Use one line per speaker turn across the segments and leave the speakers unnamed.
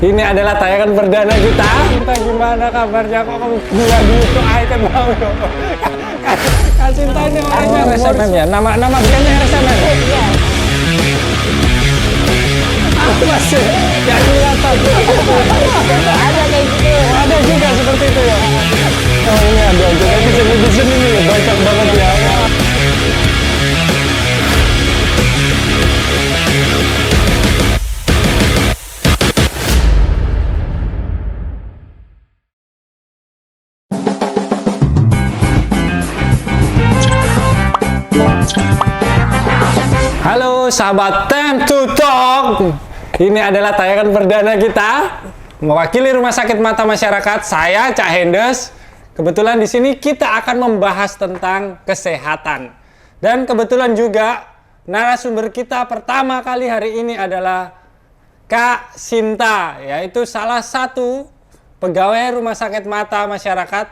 Ini adalah tayangan perdana kita. Cinta gimana kabarnya? Kok kamu gila gitu icon mau? Kak Cinta ini orangnya RSMM ya? Nama brandnya RSMM?
Iya.
Apa sih? Gak kelihatan.
Ada kayak gitu.
Ada juga seperti itu ya? Oh ini ada juga. Di sini nih, banyak banget ya. Halo sahabat Time to Talk. Ini adalah tayangan perdana kita mewakili Rumah Sakit Mata Masyarakat. Saya Cak Hendes. Kebetulan di sini kita akan membahas tentang kesehatan. Dan kebetulan juga narasumber kita pertama kali hari ini adalah Kak Sinta, yaitu salah satu pegawai Rumah Sakit Mata Masyarakat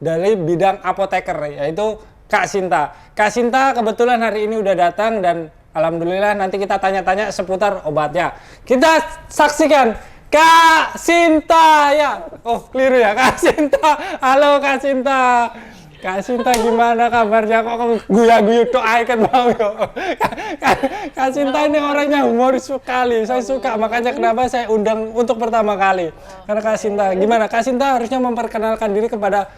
dari bidang apoteker, yaitu Kak Sinta. Kak Sinta kebetulan hari ini udah datang dan alhamdulillah nanti kita tanya-tanya seputar obatnya. Kita saksikan Kak Sinta ya. Oh, keliru ya Kak Sinta. Halo Kak Sinta. Kak Sinta gimana kabarnya? Kok kamu guya-guyu tuh icon mau yo. Kak Sinta ini orangnya humoris sekali. Saya suka, makanya kenapa saya undang untuk pertama kali. Karena Kak Sinta, gimana? Kak Sinta harusnya memperkenalkan diri kepada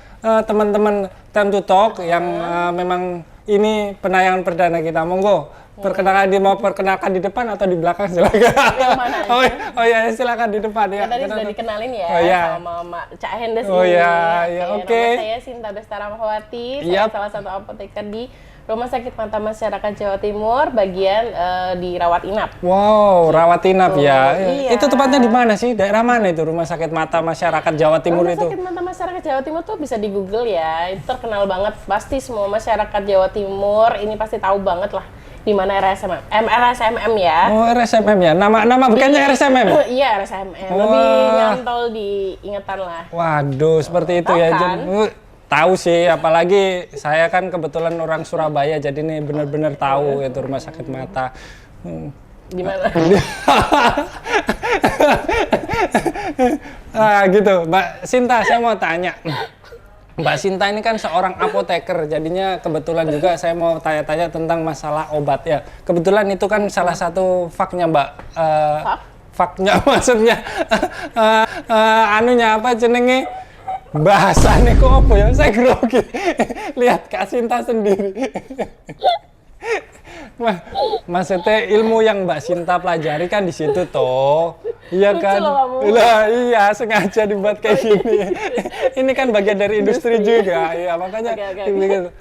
teman-teman Time to Talk yang memang ini penayangan perdana kita. Monggo. Mau perkenalkan di depan atau di belakang silakan. Oh iya silakan di depan ya.
Tadi sudah dikenalin ya sama Mbak Cak Hendes
Oh
ini.
iya, oke.
Nama saya Sinta Bestara Mahwati. Saya salah satu apoteker di Rumah Sakit Mata Masyarakat Jawa Timur, bagian di rawat inap.
Wow, rawat inap ya.
Iya.
Itu tepatnya di mana sih? Daerah mana itu Rumah Sakit Mata Masyarakat Jawa Timur itu?
Rumah Sakit Mata Masyarakat Jawa Timur tuh bisa di Google ya. Itu terkenal banget. Pasti semua masyarakat Jawa Timur ini pasti tahu banget lah di mana RSMM ya.
Oh, RSMM ya. Nama bukannya RSMM?
Iya, RSMM. Lebih nyantol di ingatan lah.
Waduh, seperti itu ya. Tahu sih, apalagi saya kan kebetulan orang Surabaya, jadi nih benar-benar tahu itu Rumah Sakit Mata.
Di mana?
Gitu, Mbak Sinta, saya mau tanya. Mbak Sinta ini kan seorang apoteker, jadinya kebetulan juga saya mau tanya-tanya tentang masalah obat ya. Kebetulan itu kan salah satu faknya Mbak. Faknya maksudnya anunya apa jenenge? Bahasanya kok apa ya? Saya grogi. Lihat Kak Sinta sendiri. Maksudnya ilmu yang Mbak Sinta pelajari kan di situ toh. Iya kan? Lah iya sengaja dibuat kayak gini. Ini kan bagian dari industri juga. Iya makanya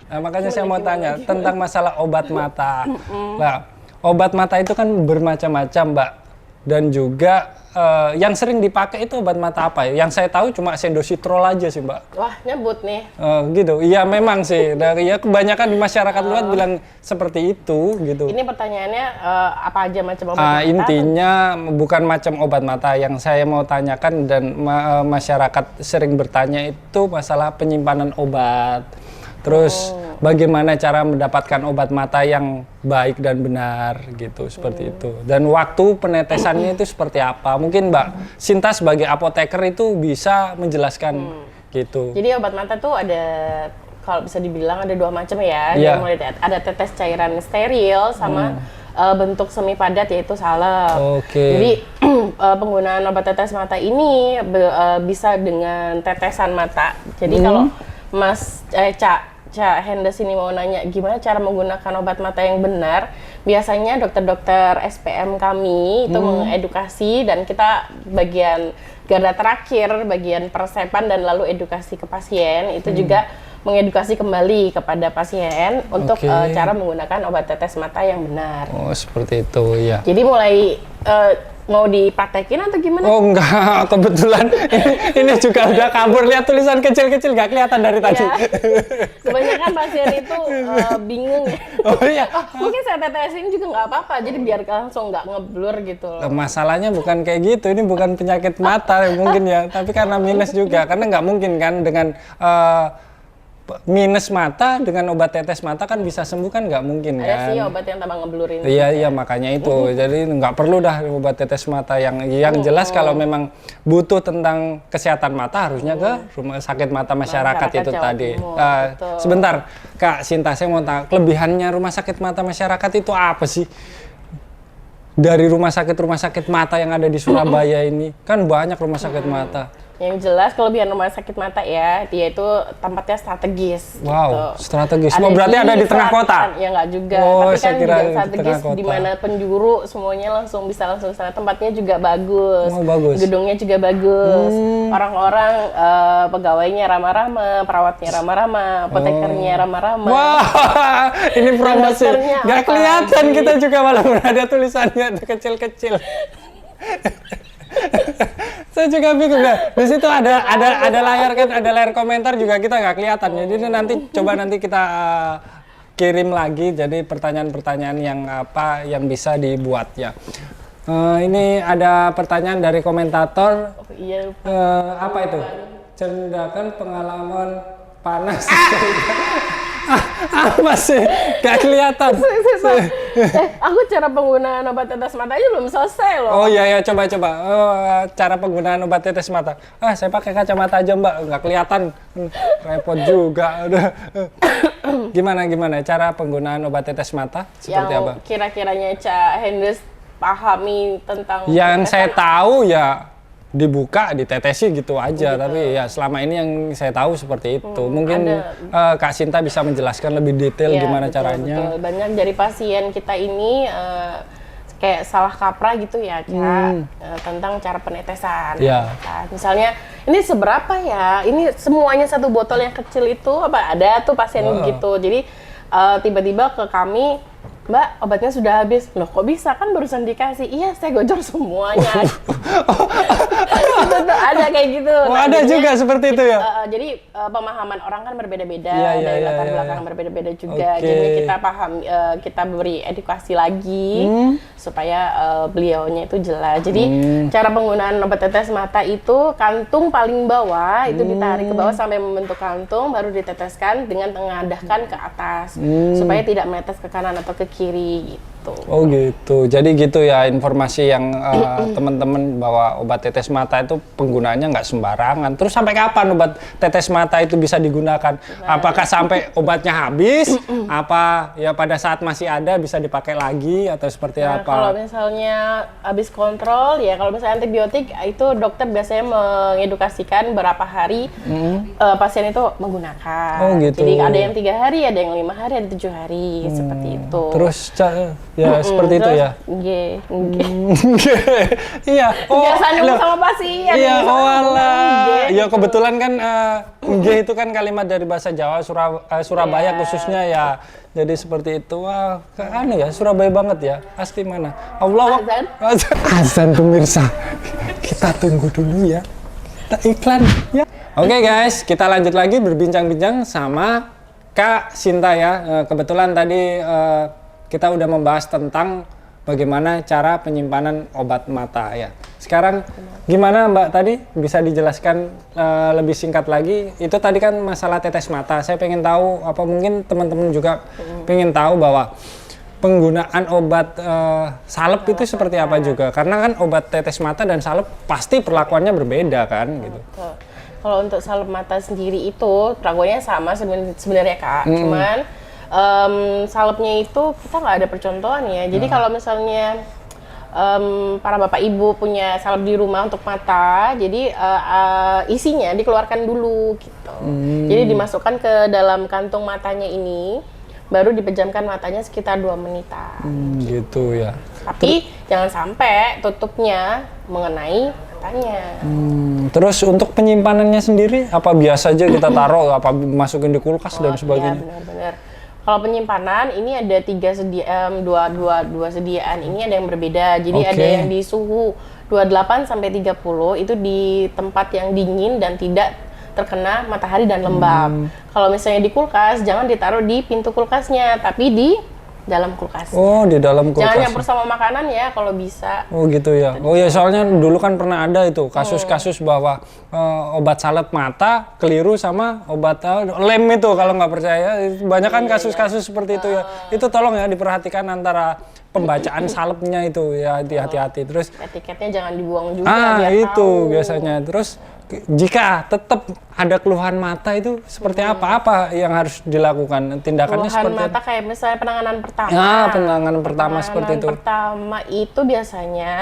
Nah, makanya saya mau tanya tentang masalah obat mata. Nah, obat mata itu kan bermacam-macam, Mbak. Dan juga yang sering dipakai itu obat mata apa ya? Yang saya tahu cuma Sendositrol aja sih, Mbak.
Wah, nyebut nih.
Gitu. Iya memang sih. Dari ya kebanyakan di masyarakat luar bilang seperti itu gitu.
Ini pertanyaannya apa aja macam obat mata?
Intinya bukan macam obat mata yang saya mau tanyakan dan masyarakat sering bertanya itu masalah penyimpanan obat. Terus bagaimana cara mendapatkan obat mata yang baik dan benar gitu, seperti itu. Dan waktu penetesannya itu seperti apa? Mungkin Mbak Sinta sebagai apoteker itu bisa menjelaskan gitu.
Jadi obat mata tuh ada, kalau bisa dibilang ada dua macam ya.
Yeah.
Mulai ada tetes cairan steril sama bentuk semi padat yaitu salep. Jadi penggunaan obat tetes mata ini bisa dengan tetesan mata. Jadi kalau Mas Cak Hendes ini mau nanya gimana cara menggunakan obat mata yang benar, biasanya dokter-dokter SPM kami itu mengedukasi dan kita bagian garda terakhir, bagian persepan dan lalu edukasi ke pasien itu juga mengedukasi kembali kepada pasien untuk cara menggunakan obat tetes mata yang benar.
Oh seperti itu ya.
Jadi mulai mau dipraktekin atau gimana?
Oh enggak, kebetulan ini juga udah kabur. Lihat tulisan kecil-kecil nggak kelihatan dari tadi.
Ya. Kebanyakan pasien itu bingung ya.
Oh iya.
Mungkin saya tetesin juga nggak apa-apa, jadi biar langsung nggak ngeblur gitu.
Masalahnya bukan kayak gitu, ini bukan penyakit mata mungkin ya, tapi karena minus juga, karena nggak mungkin kan dengan minus mata dengan obat tetes mata kan bisa sembuh kan nggak mungkin kan?
Ada sih obat yang tambah ngeblurin.
Iya makanya itu. Jadi nggak perlu dah obat tetes mata yang jelas kalau memang butuh tentang kesehatan mata harusnya ke rumah sakit mata masyarakat itu
Jawa
tadi.
Timur,
Sebentar Kak Sinta, saya mau tanya kelebihannya rumah sakit mata masyarakat itu apa sih? Dari rumah sakit mata yang ada di Surabaya ini kan banyak rumah sakit mata.
Yang jelas kelebihan rumah sakit mata ya, dia itu tempatnya strategis.
Wow,
gitu.
strategis. Berarti ada di tengah kota?
Ya nggak juga,
Oh,
tapi
saya
kan
kira
juga
di
strategis
tengah kota.
di mana penjuru semuanya langsung bisa sana. Tempatnya juga bagus.
Oh, bagus.
Gedungnya juga bagus. Orang-orang pegawainya ramah-ramah, perawatnya ramah-ramah, apotekernya ramah-ramah.
Wah, ini promosi.
dokternya
Nggak
apa
kelihatan
lagi?
kita juga walaupun ada tulisannya kecil-kecil. Saya juga bingung dah. Di situ ada layar kan, ada layar komentar juga kita nggak kelihatan. Jadi nanti coba kita kirim lagi. Jadi pertanyaan-pertanyaan yang apa yang bisa dibuat ya. Ini ada pertanyaan dari komentator.
Oh, iya.
Apa itu? Ceritakan pengalaman panas. Apa sih? Gak kelihatan.
Aku cara penggunaan obat tetes mata aja belum selesai loh.
Oh iya coba. Cara penggunaan obat tetes mata. Saya pakai kacamata aja Mbak, nggak kelihatan. Repot juga. Gimana cara penggunaan obat tetes mata? Seperti
yang
apa?
kira-kiranya Cak Hendes pahami tentang
Yang saya
tetesan
tahu ya dibuka, ditetesi gitu aja. Tapi ya selama ini yang saya tahu seperti itu. Mungkin Kak Sinta bisa menjelaskan lebih detail
ya,
gimana
betul,
caranya.
betul. Banyak dari pasien kita ini kayak salah kaprah gitu ya, Cak, tentang cara penetesan.
Ya.
Nah, misalnya, ini seberapa ya? Ini semuanya satu botol yang kecil itu apa? Ada tuh pasien gitu. Jadi tiba-tiba ke kami, Mbak, obatnya sudah habis. Loh, kok bisa? Kan barusan dikasih. Iya, saya gocor semuanya. Itu tuh ada kayak gitu.
Oh, ada juga seperti itu ya?
Jadi pemahaman orang kan berbeda-beda,
Iya,
dari
iya,
latar
iya.
belakang berbeda-beda juga.
Oke.
Jadi kita paham, kita beri edukasi lagi supaya beliaunya itu jelas. Jadi cara penggunaan obat tetes mata itu kantung paling bawah itu ditarik ke bawah sampai membentuk kantung, baru diteteskan dengan mengadahkan ke atas supaya tidak menetes ke kanan atau ke kiri gitu.
Oh gitu, jadi gitu ya informasi yang teman-teman bahwa obat tetes mata itu penggunaannya nggak sembarangan. Terus sampai kapan obat tetes mata itu bisa digunakan? Apakah sampai obatnya habis? Apa ya pada saat masih ada bisa dipakai lagi atau seperti
Nah,
apa?
kalau misalnya habis kontrol ya, kalau misalnya antibiotik itu dokter biasanya mengedukasikan berapa hari pasien itu menggunakan.
Oh, gitu.
Jadi ada yang 3 hari, ada yang 5 hari, ada 7 hari seperti itu.
Terus ya seperti itu
Terus,
ya.
nggih.
Iya.
Biasa nunggu
loh.
sama pasien.
Iya,
nunggu
oh
sama
alah.
nggih,
Ya
gitu.
kebetulan kan nggih itu kan kalimat dari bahasa Jawa Surabaya
Iya.
khususnya ya. Jadi seperti itu. Wah, anu ya Surabaya banget ya. Asli mana? Allah Azan pemirsa. Kita tunggu dulu ya. Kita iklan ya. Oke guys, kita lanjut lagi berbincang-bincang sama Kak Sinta ya. Kebetulan tadi kita udah membahas tentang bagaimana cara penyimpanan obat mata ya. Sekarang gimana Mbak tadi bisa dijelaskan lebih singkat lagi? Itu tadi kan masalah tetes mata. Saya pengen tahu apa mungkin teman-teman juga pengen tahu bahwa penggunaan obat salep itu seperti apa juga. Karena kan obat tetes mata dan salep pasti perlakuannya berbeda kan gitu.
Kalau untuk salep mata sendiri itu perlakuannya sama sebenarnya Kak. Cuman salepnya itu kita nggak ada percontohan ya. Jadi kalau misalnya para bapak ibu punya salep di rumah untuk mata, jadi isinya dikeluarkan dulu gitu. Jadi dimasukkan ke dalam kantung matanya ini, baru dipejamkan matanya sekitar 2 menitan.
Gitu ya.
Tapi jangan sampai tutupnya mengenai matanya.
Terus untuk penyimpanannya sendiri apa biasa aja kita taruh, apa masukin di kulkas dan sebagainya?
Iya, benar-benar. Kalau penyimpanan ini ada dua sediaan. Ini ada yang berbeda. Jadi
Oke.
ada yang di suhu 28 sampai 30 itu di tempat yang dingin dan tidak terkena matahari dan lembab. Kalau misalnya di kulkas jangan ditaruh di pintu kulkasnya, tapi di dalam kulkas.
Oh, di dalam kulkas.
Jangan nyampur sama makanan ya kalau bisa.
Oh gitu ya. Oh ya, soalnya dulu kan pernah ada itu kasus-kasus bahwa obat salep mata keliru sama obat lem itu, kalau nggak percaya. Banyak kan kasus-kasus seperti itu ya. Itu tolong ya diperhatikan antara pembacaan salepnya itu ya, hati-hati. Terus
etiketnya jangan dibuang juga.
itu
tahu.
biasanya. Terus jika tetap ada keluhan mata itu seperti apa yang harus dilakukan? Tindakannya
keluhan
seperti
mata kayak misalnya penanganan pertama.
Penanganan pertama seperti itu.
Pertama itu biasanya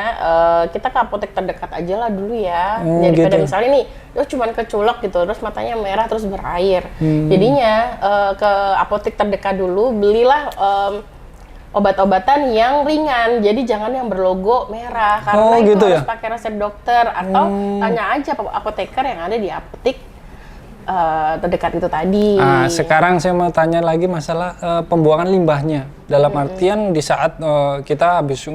kita ke apotek terdekat aja lah dulu ya. Daripada
gitu.
misalnya nih, cuman keculek gitu, terus matanya merah terus berair. Jadinya ke apotek terdekat dulu, belilah obat-obatan yang ringan, jadi jangan yang berlogo merah karena itu
gitu
harus
ya?
pakai resep dokter atau tanya aja apoteker yang ada di apotek terdekat itu tadi.
Sekarang saya mau tanya lagi masalah pembuangan limbahnya. Dalam artian di saat kita habis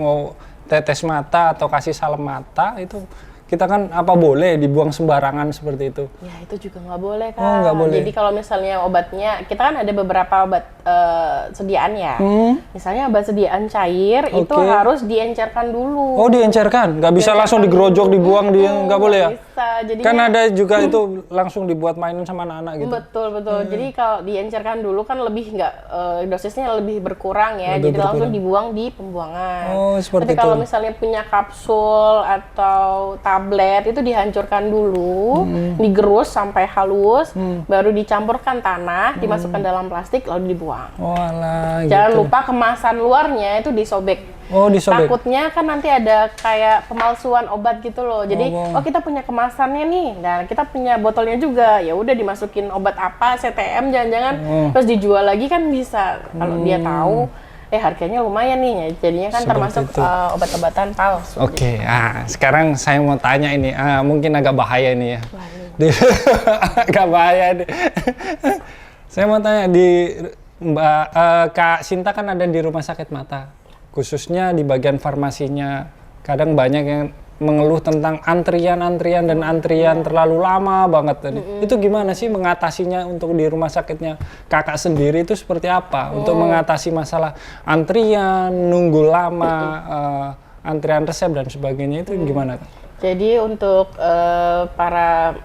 tetes mata atau kasih salep mata itu, kita kan apa boleh dibuang sembarangan seperti itu?
Ya itu juga nggak boleh kan.
Oh, nggak boleh.
Jadi kalau misalnya obatnya, kita kan ada beberapa obat sediaan ya. Misalnya obat sediaan cair itu harus diencerkan dulu.
Oh, diencerkan? Nggak bisa langsung digerojok, dibuang, nggak boleh ya?
Bisa. Jadinya,
kan ada juga itu langsung dibuat mainan sama anak-anak gitu.
Betul. Jadi kalau diencerkan dulu kan lebih dosisnya lebih berkurang ya.
Lebih
jadi
berkurang.
langsung dibuang di pembuangan.
Oh, seperti
Tapi
itu.
kalau misalnya punya kapsul atau tablet itu dihancurkan dulu, digerus sampai halus, baru dicampurkan tanah, dimasukkan dalam plastik lalu dibuang.
Oh alah,
Jangan
gitu.
lupa kemasan luarnya itu disobek.
Oh, disobek.
Takutnya kan nanti ada kayak pemalsuan obat gitu loh. Jadi, kita punya kemasannya nih, dan kita punya botolnya juga. Ya udah dimasukin obat apa, CTM jangan-jangan, terus dijual lagi kan bisa. Kalau dia tahu, harganya lumayan nih. Jadinya kan
Seperti
termasuk
itu.
obat-obatan palsu.
Oke, sekarang saya mau tanya ini, mungkin agak bahaya ini ya. Agak bahaya nih. Saya mau tanya Kak Sinta kan ada di rumah sakit mata, khususnya di bagian farmasinya. Kadang banyak yang mengeluh tentang antrian dan antrian terlalu lama banget tadi. Itu gimana sih mengatasinya untuk di rumah sakitnya Kakak sendiri itu seperti apa? Untuk mengatasi masalah antrian, nunggu lama, antrian resep dan sebagainya itu gimana?
Jadi untuk para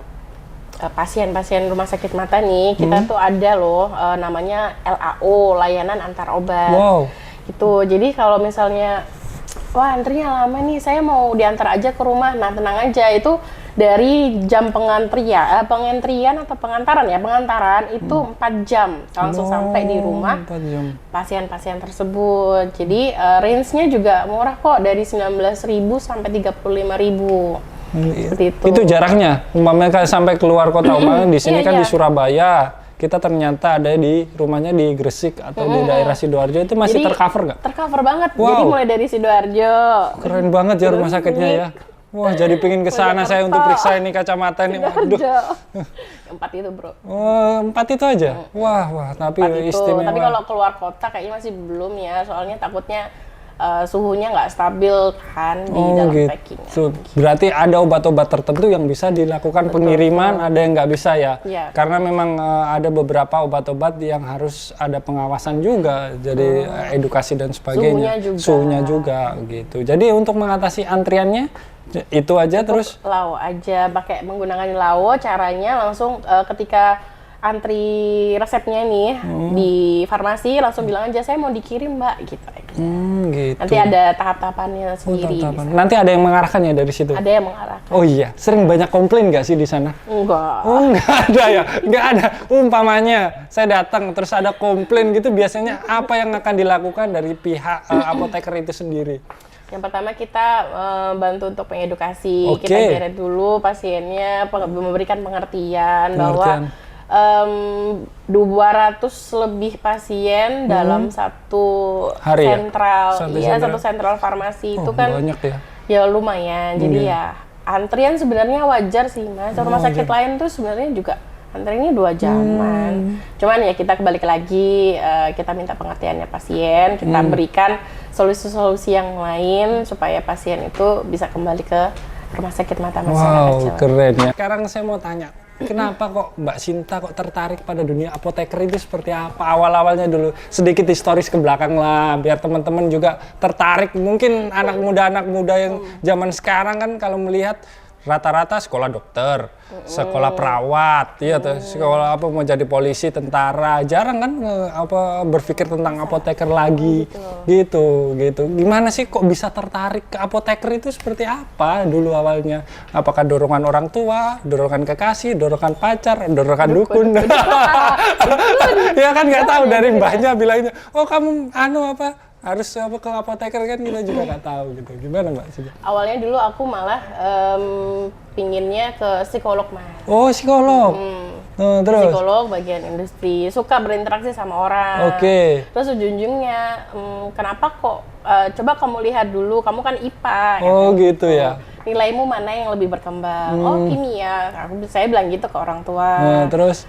pasien-pasien rumah sakit mata nih, kita tuh ada loh namanya LAO, layanan antar obat.
Wow.
Gitu. Jadi kalau misalnya wah antrinya lama nih, saya mau diantar aja ke rumah. Nah tenang aja, itu dari jam pengantrian atau pengantaran itu 4 jam langsung sampai di rumah
4 jam.
pasien-pasien tersebut. Jadi range-nya juga murah kok, dari 19.000 sampai 35.000. Seperti itu.
Itu jaraknya, umpamanya sampai keluar kota, umpamanya di sini kan di Surabaya, kita ternyata ada di rumahnya di Gresik atau di daerah Sidoarjo, itu masih tercover nggak?
Tercover banget.
Wow.
Jadi mulai dari Sidoarjo.
Keren banget ya rumah sakitnya ya. Wah, jadi pingin ke sana saya untuk periksa ini kacamata ini. Waduh.
4 itu, Bro.
Oh, 4 itu aja. Wah, tapi istimewa.
Tapi kalau keluar kota kayaknya masih belum ya, soalnya takutnya suhunya nggak stabil kan di dalam packingnya.
Berarti ada obat-obat tertentu yang bisa dilakukan pengiriman, ada yang nggak bisa ya? Karena memang ada beberapa obat-obat yang harus ada pengawasan juga, jadi edukasi dan sebagainya. Suhunya juga gitu. Jadi untuk mengatasi antriannya itu aja terus?
Lao aja, pakai menggunakan lao. Caranya langsung ketika antri resepnya nih di farmasi, langsung bilang aja saya mau dikirim Mbak gitu.
Gitu.
Nanti ada tahap-tahapannya sendiri.
Nanti ada yang mengarahkan ya dari situ?
Ada yang mengarahkan.
Oh iya, sering banyak komplain nggak sih di sana?
Enggak.
Oh nggak ada ya? Nggak ada. Umpamanya saya datang terus ada komplain gitu, biasanya apa yang akan dilakukan dari pihak apoteker itu sendiri?
Yang pertama kita bantu untuk mengedukasi. Kita geret dulu pasiennya, memberikan pengertian bahwa 200 lebih pasien dalam satu
hari
sentral, satu sentral farmasi itu kan
banyak ya.
Ya lumayan. Jadi ya antrian sebenarnya wajar sih Mas. Rumah sakit lain tuh sebenarnya juga antriannya 2 jaman. Cuman ya kita kembali lagi, kita minta pengertiannya pasien, kita berikan solusi-solusi yang lain supaya pasien itu bisa kembali ke rumah sakit mata masyarakat.
Wow, keren ya. Sekarang saya mau tanya, Kenapa kok Mbak Sinta kok tertarik pada dunia apoteker itu seperti apa? Awal-awalnya dulu sedikit historis ke belakang lah, biar teman-teman juga tertarik. Mungkin anak muda yang zaman sekarang kan kalau melihat rata-rata sekolah dokter, sekolah perawat, iya tuh, sekolah apa mau jadi polisi, tentara, jarang kan berpikir tentang apoteker lagi, gitu. Gimana sih kok bisa tertarik ke apoteker itu seperti apa dulu awalnya? Apakah dorongan orang tua, dorongan kekasih, dorongan pacar, dorongan dukun? Ya kan nggak tahu dari mbahnya bilangnya, oh kamu harus ke apoteker kan kita juga nggak tahu gitu. Gimana Mbak?
Awalnya dulu aku malah pinginnya ke psikolog Mas.
Oh psikolog. Terus?
Psikolog bagian industri, suka berinteraksi sama orang.
Oke.
Terus ujung-ujungnya kenapa kok coba kamu lihat dulu, kamu kan IPA.
Oh ya, gitu ya.
Nilaimu mana yang lebih berkembang? Oh kimia. Saya bilang gitu ke orang tua.
Terus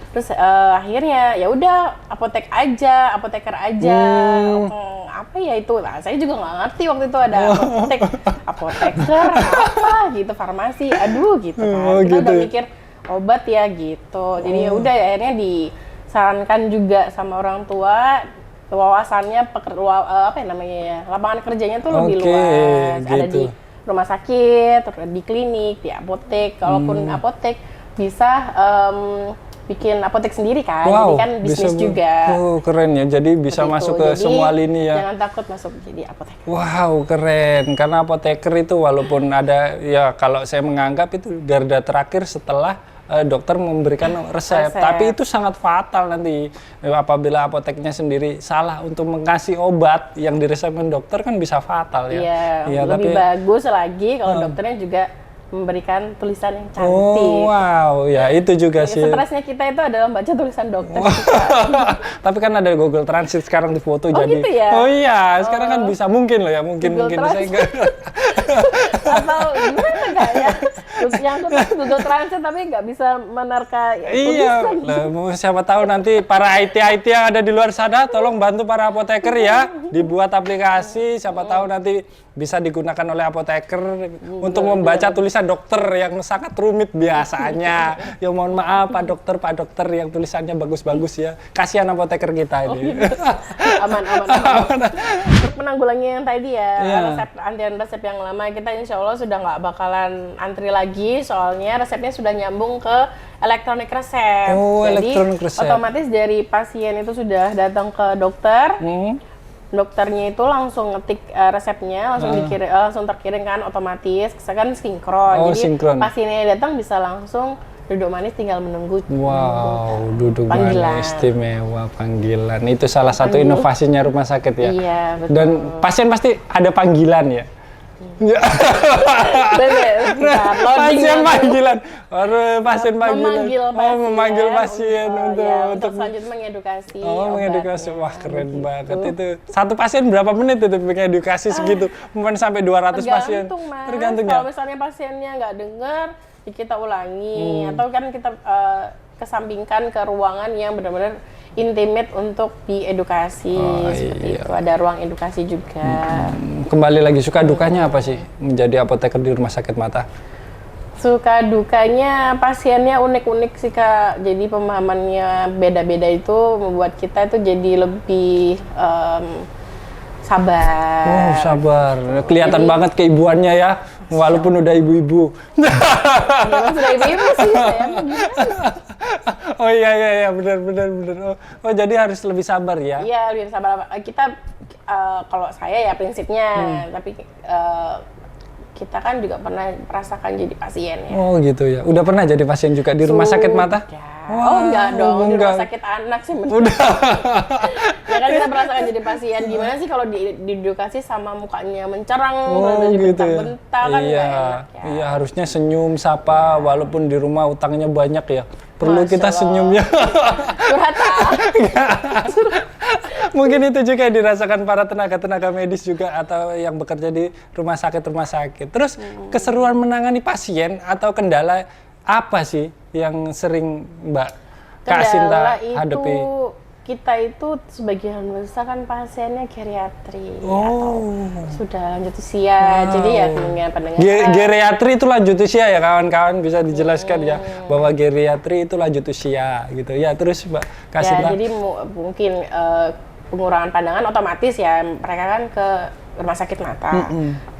akhirnya ya udah apoteker aja. Apa ya itu? Nah, saya juga nggak ngerti waktu itu ada apoteker apa gitu, farmasi. Aduh gitu kan. Kita udah mikir obat ya gitu. Jadi ya udah akhirnya disarankan juga sama orang tua, wawasannya lapangan kerjanya tuh lebih luas.
Gitu.
Ada di rumah sakit, di klinik, di apotek. Kalaupun apotek bisa bikin apotek sendiri kan, jadi kan bisnis juga.
Keren ya, jadi bisa masuk ke semua lini ya.
Jangan takut masuk jadi apoteker.
Wow, keren. Karena apoteker itu walaupun ada, ya kalau saya menganggap itu garda terakhir setelah dokter memberikan resep. Tapi itu sangat fatal nanti apabila apoteknya sendiri salah untuk mengasih obat yang diresepkan dokter kan bisa fatal ya.
Iya, lebih bagus lagi kalau dokternya juga memberikan tulisan yang cantik.
Oh wow, ya itu juga sih.
Stresnya kita itu adalah baca tulisan dokter.
Tapi kan ada Google Translate sekarang di foto jadi.
Gitu ya?
Oh iya, sekarang kan bisa mungkin loh ya, mungkin saya enggak.
Atau gimana enggak ya? Yang aku tahu Google Translate tapi nggak bisa menerka tulisan.
Iya, siapa tahu nanti para IT yang ada di luar sana tolong bantu para apoteker ya, dibuat aplikasi, siapa tahu nanti bisa digunakan oleh apoteker untuk membaca tulisan dokter yang sangat rumit biasanya. Ya mohon maaf Pak dokter yang tulisannya bagus-bagus ya. Kasihan apoteker kita ini.
Aman. Menanggulangi yang tadi ya, antrian resep yang lama kita insya Allah sudah nggak bakalan antri lagi, soalnya resepnya sudah nyambung ke elektronik resep. Jadi otomatis dari pasien itu sudah datang ke dokter. Dokternya itu langsung ngetik resepnya, langsung terkirim kan otomatis, kan sinkron. Jadi pasiennya datang bisa langsung duduk manis tinggal menunggu.
Wow, duduk manis istimewa panggilan. Itu salah satu inovasinya rumah sakit ya.
Iya, betul.
Dan pasien pasti ada panggilan ya. Pasien panggilan. Pasien panggilan. Memanggil pasien untuk
selanjutnya mengedukasi.
Mengedukasi. Wah, keren banget itu. Satu pasien berapa menit itu mengedukasi segitu? Mungkin sampai 200 pasien.
Tergantung, Mas. Kalau misalnya pasiennya nggak dengar, kita ulangi. Atau kan kita kesampingkan ke ruangan yang benar-benar intimate untuk diedukasi. Seperti itu. Ada ruang edukasi juga.
Kembali lagi, suka dukanya apa sih menjadi apoteker di rumah sakit mata?
Suka dukanya pasiennya unik-unik sih Kak. Jadi pemahamannya beda-beda itu membuat kita itu jadi lebih sabar.
Oh, sabar. Kelihatan banget keibuannya ya. Walaupun udah ibu-ibu.
Ya, sudah ibu-ibu sih saya.
Oh iya benar. Oh jadi harus lebih sabar ya?
Iya, lebih sabar. Kita kalau saya ya prinsipnya, tapi kita kan juga pernah merasakan jadi pasien ya.
Oh gitu ya. Udah pernah jadi pasien juga di rumah sakit mata?
Enggak dong, di rumah sakit anak sih.
Udah.
Ya kan kita merasakan jadi pasien. Gimana sih kalau diedukasi sama mukanya mencerang,
gitu
bentak-bentak kan nggak enak ya.
Iya, harusnya senyum, sapa, walaupun di rumah utangnya banyak ya. Perlu kita senyumnya.
Curhat.
Mungkin itu juga dirasakan para tenaga-tenaga medis juga atau yang bekerja di rumah sakit. Terus keseruan menangani pasien atau kendala apa sih yang sering Mbak Kak Sinta hadapi?
kita itu sebagian besar kan pasiennya geriatri atau sudah lanjut usia, jadi ya kemungkinan pendengaran.
Geriatri itu lanjut usia ya kawan-kawan, bisa dijelaskan ya bahwa geriatri itu lanjut usia gitu ya. Terus Mbak Kasinta.
Ya, jadi mungkin pengurangan pandangan otomatis ya mereka kan ke rumah sakit mata.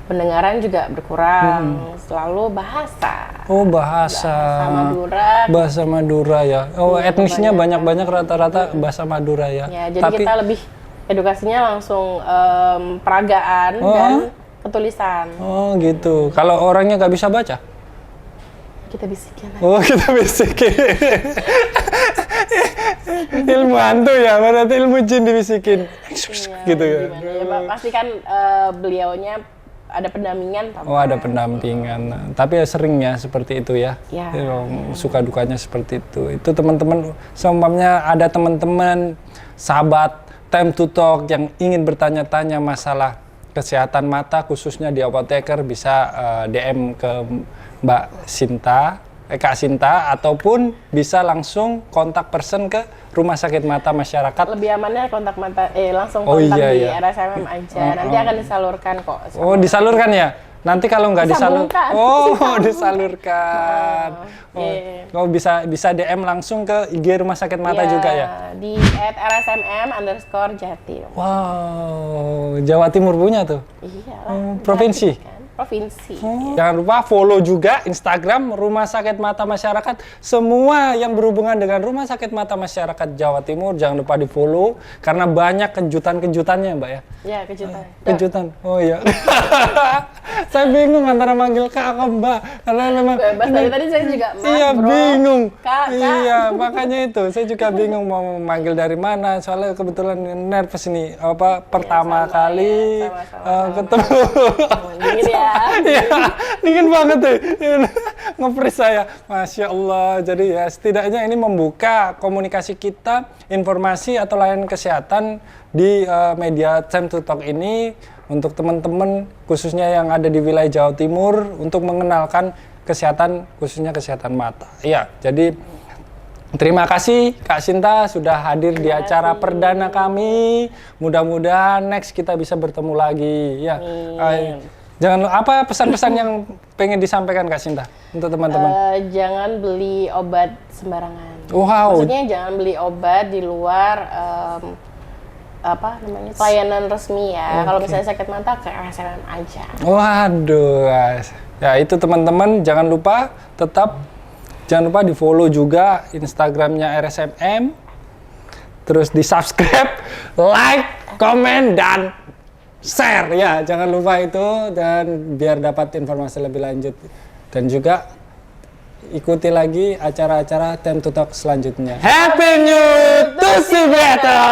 Pendengaran juga berkurang, selalu bahasa.
Oh, bahasa
Madura.
Bahasa Madura ya. Oh, etnisnya banyak-banyak rata-rata bahasa Madura ya.
Ya, jadi kita lebih edukasinya langsung peragaan dan ketulisan.
Oh, gitu. Kalau orangnya nggak bisa baca?
Kita bisikin aja.
Oh, kita bisikin. Ilmu hantu ya, berarti ilmu jin dibisikin. Gitu ya.
Ya, pastikan beliaunya ada pendampingan.
Oh, ada pendampingan. Tapi ya seringnya seperti itu ya.
Ya.
Suka dukanya seperti itu. Itu teman-teman, seumpamanya ada teman-teman sahabat Time to Talk yang ingin bertanya-tanya masalah kesehatan mata khususnya di apoteker, bisa DM ke Mbak Sinta, Kak Sinta, ataupun bisa langsung kontak person ke Rumah Sakit Mata Masyarakat.
Lebih amannya kontak langsung kontak di RSMM aja. Nanti akan disalurkan kok.
Oh, disalurkan ya? Nanti kalau nggak disalurkan. Oh, disalurkan. Oh, bisa DM langsung ke IG Rumah Sakit Mata juga ya?
Di @rsmm_jatim.
Wow, Jawa Timur punya tuh?
Iya.
Provinsi?
Provinsi.
Jangan lupa follow juga Instagram Rumah Sakit Mata Masyarakat. Semua yang berhubungan dengan Rumah Sakit Mata Masyarakat Jawa Timur jangan lupa di follow karena banyak kejutan-kejutannya Mbak ya.
Ya, kejutan.
Kejutan. Oh iya. Saya bingung antara manggil Kak atau Mbak karena memang
bebas dari tadi saya juga Mas,
iya,
bro.
bingung.
Kak.
Iya, makanya itu saya juga bingung mau manggil dari mana soalnya kebetulan nervous ini pertama kali ketemu.
Dingin ya.
Iya, dingin banget tuh. Nge-freeze saya. Masya Allah. Jadi ya setidaknya ini membuka komunikasi kita, informasi atau layanan kesehatan di media Time to Talk ini untuk teman-teman khususnya yang ada di wilayah Jawa Timur untuk mengenalkan kesehatan khususnya kesehatan mata. Iya, jadi terima kasih Kak Sinta sudah hadir di acara perdana kami. Mudah-mudahan next kita bisa bertemu lagi. Ya. Jangan lupa, apa pesan-pesan yang pengen disampaikan Kak Sinta untuk teman-teman?
Jangan beli obat sembarangan.
Wow.
Maksudnya jangan beli obat di luar pelayanan resmi ya. Kalau misalnya sakit mata ke RSMM aja.
Waduh, ya itu teman-teman jangan lupa di follow juga Instagramnya RSMM, terus di subscribe, like, komen dan share ya, jangan lupa itu dan biar dapat informasi lebih lanjut dan juga ikuti lagi acara-acara Time to Talk selanjutnya. Happy New to see better.